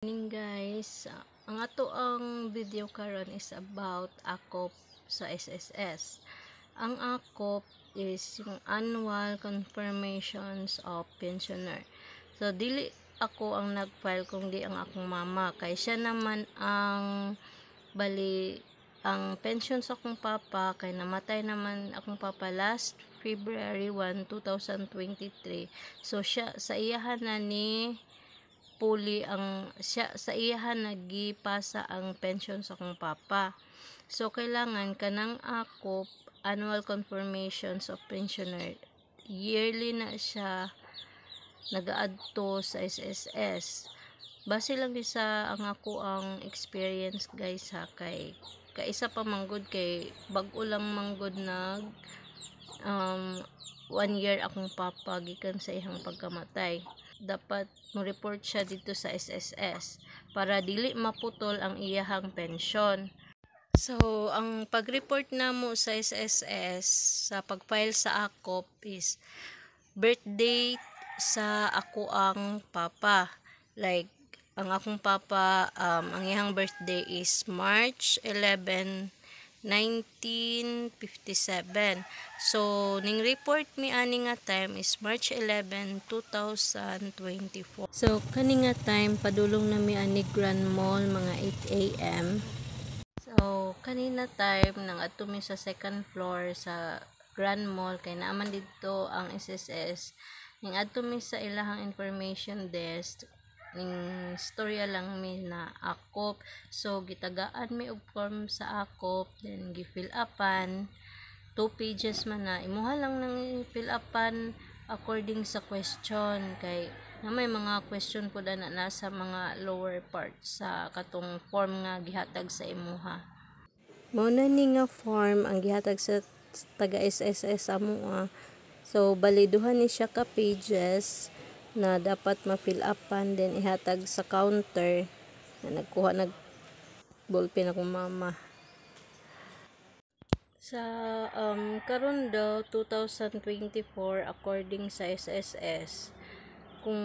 Morning guys, ang ato ang video karon is about AKOP sa SSS. Ang AKOP is yung annual confirmations of pensioner. So dili ako ang nag-file kundi ang akong mama, kay siya naman ang bali ang pension sa akong papa, kay namatay naman akong papa last February 1, 2023. So siya sa iyahan na ni puli ang siya sa iyahan nagipasa ang pension sa akong papa. So kailangan kanang AKOP annual confirmations of pensioner, yearly na siya nagaadto sa SSS. Base lang di sa ang ako ang experience guys ha, kay kaisa pa manggod kay bag-o lang manggod nag 1 year akong papa gikan sa ihang pagkamatay. Dapat mo report siya dito sa SSS para dili maputol ang iyahang pensyon. So ang pag-report namo sa SSS sa pag-file sa AKOP is birthday sa ako ang papa. Like ang akong papa, ang iyang birthday is March 11, 1957. So ning report mi ani nga time is March 11, 2024. So kani nga time padulong na mi ani Grand Mall mga 8 AM. So kanina time nang adto mi sa second floor sa Grand Mall kay naaman dito ang SSS. Ning adto mi sa ilahang information desk, ning storya lang mi na AKOP. So gitagaan mi og form sa AKOP, then gi-fill upan 2 pages man na, imuha lang nang fill upan according sa question, kay na may mga question po na nasa mga lower part sa katong form nga gihatag sa imuha. Mao na ni nga form ang gihatag sa taga SSS amo. So baliduhan ni siya ka pages na dapat ma-fill upan, then ihatag sa counter na nagkuha nag ballpen akong mama. Sa karon daw 2024 according sa SSS, kung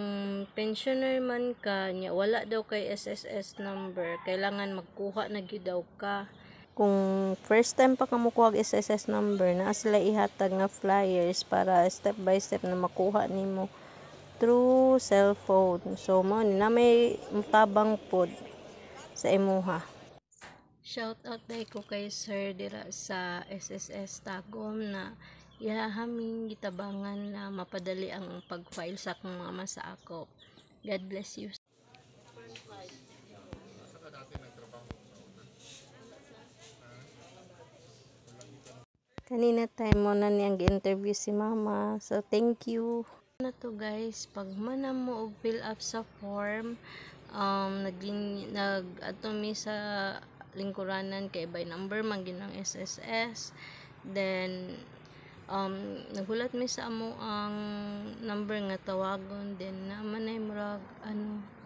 pensioner man ka nya wala daw kay SSS number, kailangan magkuha na gyud daw ka. Kung first time pa ka mokuha og SSS number, na sila ihatag nga flyers para step by step na makuha nimo through cellphone. So mo ni na may mutabang pod sa imuha. Shout out day ko kay Sir dira sa SSS Tagum na ihahaming gitabangan na mapadali ang pag-file sa akong mama sa AKOP. God bless you. Kanina time mo na niyang gi-interview si mama. So thank you. Na to guys, pag manam mo og fill up sa form, nag-ato mi sa lingkuranan kay by number man ginang SSS, then nagulat mi sa amo ang number nga tawagon, then naman ay murag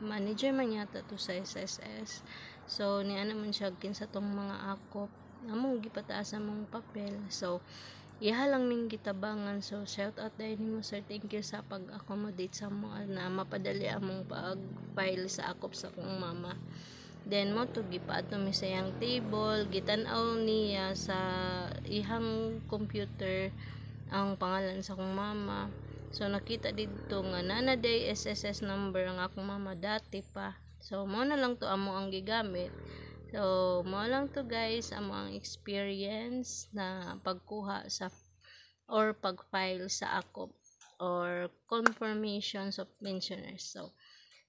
manager man yata to sa SSS. So niana man siya kinsa tong mga AKOP among gipataas among papel. So iha lang ming gitabangan. So shout out dahil nimo sir, thank you sa pag-accommodate sa mo na mapadali among pag-file sa AKOP sa akong mama. Then mo to gipaadto mi sa iyang table, gitan-aw niya sa ihang computer ang pangalan sa akong mama. So nakita dito nga nana day SSS number ang akong mama dati pa. So mo na lang to amo ang gigamit. So mo lang to guys amo ang experience na pagkuha sa or pag-file sa AKOP or confirmations of pensioners. So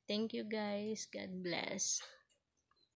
thank you guys, God bless.